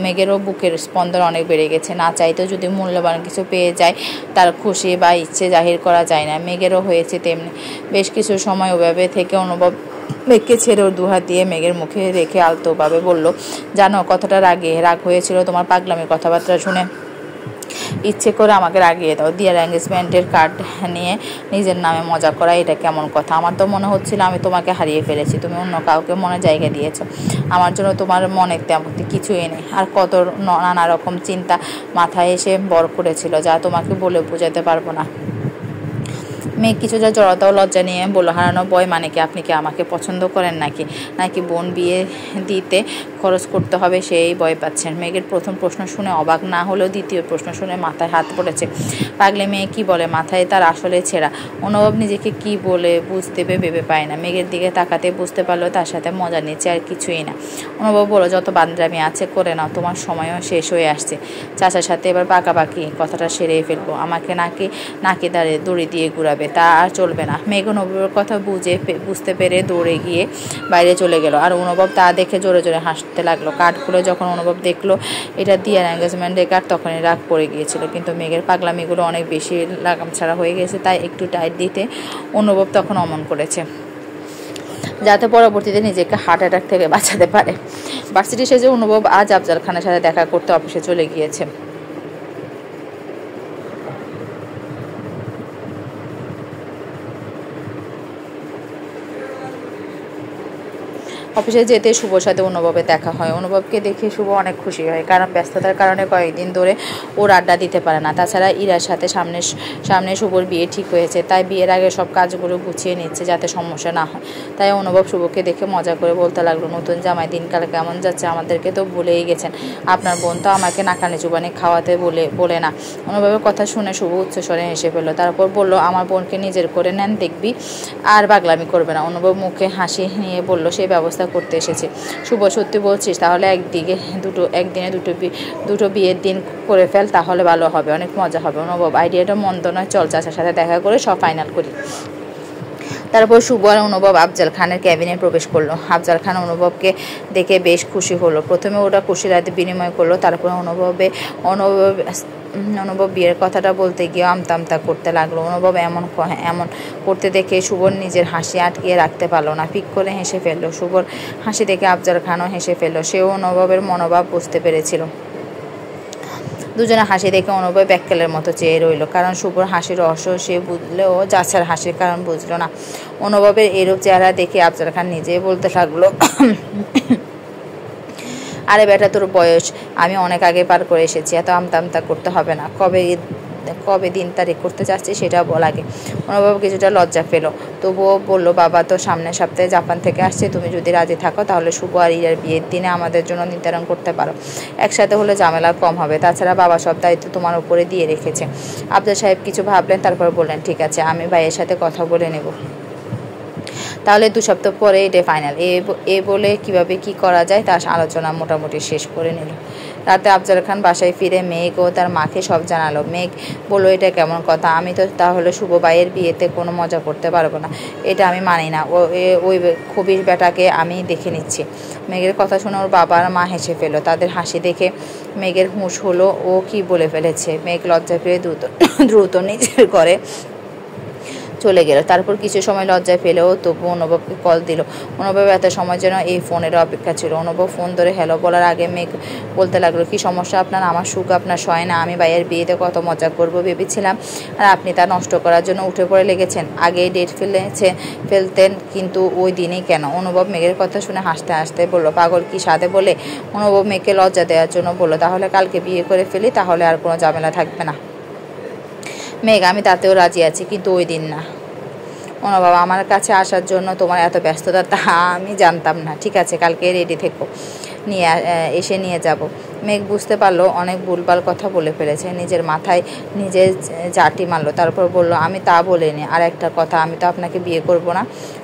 মেঘেরও বুকের স্পন্দন অনেক বেড়ে গেছে। না চাইতেও যদি মূল্যবান কিছু পেয়ে যায়, তার খুশি বা ইচ্ছে জাহির করা যায় না। মেঘেরও হয়েছে তেমনি। বেশ কিছু সময় ওভাবে থেকে অনুভব মেঘকে ছেড়ে ওর দুহাত দিয়ে মেঘের মুখে রেখে আলতোভাবে বলল, জানো কতটা রাগ হয়েছিল তোমার পাগলামির কথাবার্তা শুনে। ইচ্ছে করে আমাকে রাগিয়ে দাও। দিয়ার এঙ্গেজমেন্টের কার্ড নিয়ে নিজের নামে মজা করা, এটা কেমন কথা? আমার তো মনে হচ্ছিল আমি তোমাকে হারিয়ে ফেলেছি, তুমি অন্য কাউকে মনে জায়গা দিয়েছ। আমার জন্য তোমার মনে তেমন কিছুই নেই। আর কত নানা রকম চিন্তা মাথায় এসে বর করেছিল, যা তোমাকে বলে বোঝাতে পারবো না। মেঘ কিছুটা জড়তা ও লজ্জা নিয়ে বলল, হারানো বয় মানে কি? আপনি কি আমাকে পছন্দ করেন নাকি বোন বিয়ে দিতে খরচ করতে হবে সেই ভয় পাচ্ছেন? মেঘের প্রথম প্রশ্ন শুনে অবাক না হলেও দ্বিতীয় প্রশ্ন শুনে মাথায় হাত পড়েছে। পাগলে মেয়ে কি বলে, মাথায় তার আসলে ছেঁড়া। অনুভব নিজেকে কি বলে বুঝতে ভেবে পায় না। মেঘের দিকে তাকাতে বুঝতে পারলো তার সাথে মজা নিচ্ছে, আর কিছুই না। অনুভব বলো, যত বান্দরামি আছে করে নাও, তোমার সময়ও শেষ হয়ে আসছে। চাচার সাথে এবার পাকাপাকি কথাটা সেরেই ফেলবো। আমাকে নাকি দড়ি দিয়ে ঘুরাবে, তা আর চলবে না। মেঘ অনুভবের কথা বুঝতে পেরে দৌড়ে গিয়ে বাইরে চলে গেল। আর অনুভব তা দেখে জোরে জোরে হাসতে লাগলো। কার্ড খুলে যখন অনুভব দেখলো এটা দিয়ার এঙ্গেজমেন্টের কার্ড, তখনই রাগ পড়ে গিয়েছিল। কিন্তু মেঘের পাগলামিগুলো অনেক বেশি লাগাম ছাড়া হয়ে গেছে, তাই একটু টাইট দিতে অনুভব তখন অমন করেছে, যাতে পরবর্তীতে নিজেকে হার্ট অ্যাটাক থেকে বাঁচাতে পারে। ভার্সিটি শেষে অনুভব আজ আফজাল খানের সাথে দেখা করতে অফিসে চলে গিয়েছে। অফিসে যেতে শুভর সাথে অনুভবের দেখা হয়। অনুভবকে দেখে শুভ অনেক খুশি হয়, কারণ ব্যস্ততার কারণে কয়েকদিন ধরে ওর আড্ডা দিতে পারে না। তাছাড়া ইরার সাথে সামনে শুভর বিয়ে ঠিক হয়েছে, তাই বিয়ের আগে সব কাজগুলো গুছিয়ে নিচ্ছে যাতে সমস্যা না হয়। তাই অনুভব শুভকে দেখে মজা করে বলতে লাগলো, নতুন জামাই দিনকাল কেমন যাচ্ছে? আমাদেরকে তো ভুলেই গেছেন। আপনার বোন তো আমাকে নাকানি চুবানি খাওয়াতে বলে না। অনুভবের কথা শুনে শুভ উচ্চস্বরে হেসে ফেললো। তারপর বলল, আমার বোনকে নিজের করে নেন, দেখবি আর পাগলামি করবে না। অনুভব মুখে হাসি নিয়ে বলল, সেই ব্যবস্থা করতে এসেছি। শুভ, সত্যি বলছিস? তাহলে একদিনে দুটো বিয়ের দিন করে ফেল, তাহলে ভালো হবে, অনেক মজা হবে। অনুভব, আইডিয়াটা মন্দ নয়, চল চাচার সাথে দেখা করে সব ফাইনাল করি। তারপর শুভ আর অনুভব আফজাল খানের ক্যাবিনে প্রবেশ করলো। আফজাল খান অনুভবকে দেখে বেশ খুশি হলো। প্রথমে ওরা খুশি রাতে বিনিময় করলো, তারপর অনুভব বিয়ের কথাটা বলতে গিয়ে আমতা করতে লাগলো। অনুভব এমন করতে দেখে শুভর নিজের হাসি আটকিয়ে রাখতে পারলো না, পিক করে হেসে ফেললো। শুভর হাসি দেখে আফজাল খানও হেসে ফেললো। সেও অনুভবের মনোভাব বুঝতে পেরেছিল। দুজনে হাসি দেখে অনুভব ব্যাককেলের মতো চেয়ে রইল, কারণ শুভর হাসির রহস্য সে বুঝলেও চাচার হাসির কারণ বুঝলো না। অনুভবের এরূপ চেহারা দেখে আফজাল খান নিজেই বলতে লাগলো, আরে বেটা, তোর বয়স আমি অনেক আগে পার করে এসেছি, এত আমতা করতে হবে না। কবে দিন তারিখ করতে চাচ্ছি সেটা বল আগে। অনুভব কিছুটা লজ্জা পেল, তবুও বলল, বাবা তো সামনের সপ্তাহে জাপান থেকে আসছে, তুমি যদি রাজি থাকো তাহলে শুভ আর ইরার বিয়ের দিনে আমাদের জন্য নির্ধারণ করতে পারো। একসাথে হলে ঝামেলা কম হবে, তাছাড়া বাবা সব দায়িত্ব তোমার উপরে দিয়ে রেখেছে। আফজাল সাহেব কিছু ভাবলেন, তারপর বললেন, ঠিক আছে, আমি ভাইয়ের সাথে কথা বলে নেব। তাহলে 2 সপ্তাহ পরে এটা ফাইনাল। বলে কিভাবে কি করা যায় তার আলোচনা মোটামুটি শেষ করে নিল। রাতে আফজাল খান বাসায় ফিরে মেঘ ও তার মাকে সব জানালো। মেঘ বললো, এটা কেমন কথা? আমি তো তাহলে শুভ ভাইয়ের বিয়েতে কোনো মজা করতে পারবো না, এটা আমি মানি না। ওই খবির বেটাকে আমি দেখে নিচ্ছি। মেঘের কথা শুনে ওর বাবা আর মা হেসে ফেলো। তাদের হাসি দেখে মেঘের হুঁশ হলো ও কি বলে ফেলেছে। মেঘ লজ্জা পেয়ে দ্রুত নিজের ঘরে চলে গেল। তারপর কিছু সময় লজ্জায় পেলেও তবু অনুভবকে কল দিল। অনুভব এত সময় যেন এই ফোনের অপেক্ষা ছিল। অনুভব ফোন ধরে হ্যালো বলার আগে মেঘ বলতে লাগলো, কি সমস্যা আপনার? আমার সুখ আপনার সয় না? আমি ভাইয়ের বিয়েতে কত মজা করবো ভেবেছিলাম, আর আপনি তা নষ্ট করার জন্য উঠে পড়ে লেগেছেন। আগেই ডেট ফেলতেন, কিন্তু ওই দিনই কেন? অনুভব মেঘের কথা শুনে হাসতে হাসতে বলল, পাগল কি সাধে বলে? অনুভব মেঘকে লজ্জা দেওয়ার জন্য বলল, তাহলে কালকে বিয়ে করে ফেলি, তাহলে আর কোনো ঝামেলা থাকবে না। মেঘ, আমি তাতেও রাজি আছি, কিন্তু ওই দিন না। অনুভব, আমার কাছে আসার জন্য তোমার এত ব্যস্ততা তা আমি জানতাম না। ঠিক আছে, কালকে রেডি থেকো, এসে নিয়ে যাব। মেঘ বুঝতে পারলো অনেক ভুলভাল কথা বলে ফেলেছে। নিজের মাথায় নিজে ঝাঁটি মারলো। তারপর বলল, আমি তা বলিনি। আর একটা কথা, আমি তো আপনাকে বিয়ে করব না।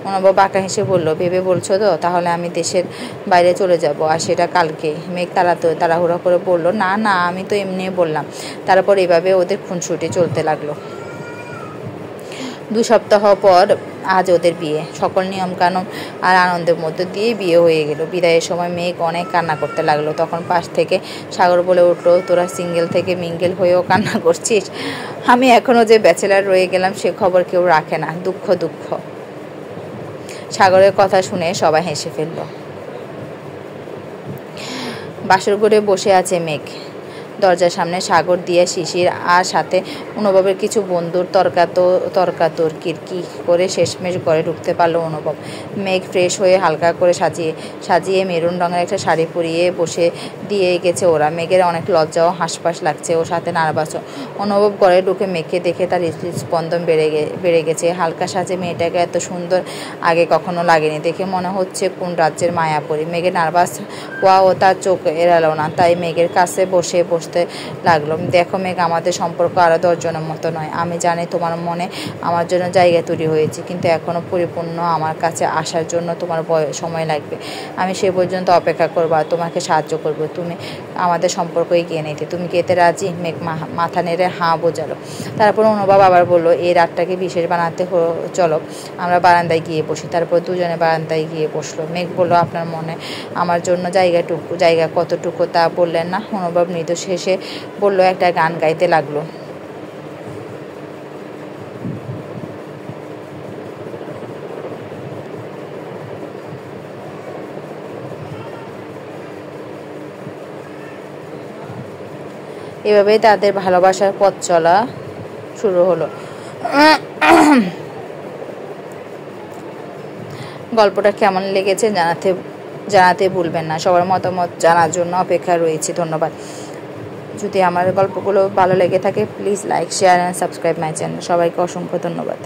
অনুভব বাঁকা হেসে বলল, ভেবে বলছো তো? তাহলে আমি দেশের বাইরে চলে যাব, আর সেটা কালকে। মেঘ তাড়াহুড়া করে বলল, না না, আমি তো এমনি বললাম। তারপর এভাবে ওদের খুনসুটি চলতে লাগলো। 2 সপ্তাহ পর আজ ওদের বিয়ে। সকল নিয়মকানুন আর আনন্দের মধ্য দিয়েই বিয়ে হয়ে গেল। বিদায়ের সময় মেঘ অনেক কান্না করতে লাগলো। তখন পাশ থেকে সাগর বলে উঠল, তোরা সিঙ্গেল থেকে মিঙ্গেল হয়েও কান্না করছিস? আমি এখনও যে ব্যাচেলার রয়ে গেলাম সে খবর কেউ রাখে না। দুঃখ দুঃখ। সাগরের কথা শুনে সবাই হেসে ফেলল। বাসরঘরে বসে আছে মেঘ। দরজার সামনে সাগর, দিয়া, শিশির আর সাথে অনুভবের কিছু বন্ধুর তর্কাতর্কির কি করে শেষমেশ ঘরে ঢুকতে পারলো অনুভব। মেঘ ফ্রেশ হয়ে হালকা করে সাজিয়ে মেরুন রঙের একটা শাড়ি পরিয়ে বসে দিয়ে গেছে ওরা। মেঘের অনেক লজ্জা ও হাঁসফাঁস লাগছে, ও সাথে নার্ভাসও। অনুভব ঘরে ঢুকে মেঘকে দেখে তার হৃদস্পন্দন বেড়ে গেছে। হালকা সাজে মেয়েটাকে এত সুন্দর আগে কখনো লাগেনি। দেখে মনে হচ্ছে কোন রাজ্যের মায়াপরী। মেঘের নার্ভাস হওয়া ও তার চোখ এড়ালো না, তাই মেঘের কাছে বসতে লাগলো। দেখো মেঘ, আমাদের সম্পর্ক আরও 10 জনের মতো নয়। আমি জানি তোমার মনে আমার জন্য জায়গা তৈরি হয়েছে, কিন্তু এখনও পরিপূর্ণ আমার কাছে আসার জন্য তোমার সময় লাগবে। আমি সে পর্যন্ত অপেক্ষা করবো আর তোমাকে সাহায্য করবো তুমি আমাদের সম্পর্ক এগিয়ে নিতে। তুমি কি এতে রাজি? মেঘ মাথা নেড়ে হাঁ বোঝালো। তারপর অনুভব আবার বলল, এই রাতটাকে বিশেষ বানাতে চলো, আমরা বারান্দায় গিয়ে বসি। তারপর দুজনে বারান্দায় গিয়ে বসলো। মেঘ বলল, আপনার মনে আমার জন্য জায়গা কতটুকু তা বললেন না? অনুভব মৃদু শেষে বলল, একটা গান গাইতে লাগলো। এভাবেই তাদের ভালোবাসার পথ চলা শুরু হলো। গল্পটা কেমন লেগেছে জানাতে ভুলবেন না। সবার মতামত জানার জন্য অপেক্ষা রয়েছে। ধন্যবাদ। যদি আমার গল্পগুলো ভালো লেগে থাকে, please like, share and subscribe my channel. সবাইকে অসংখ্য ধন্যবাদ।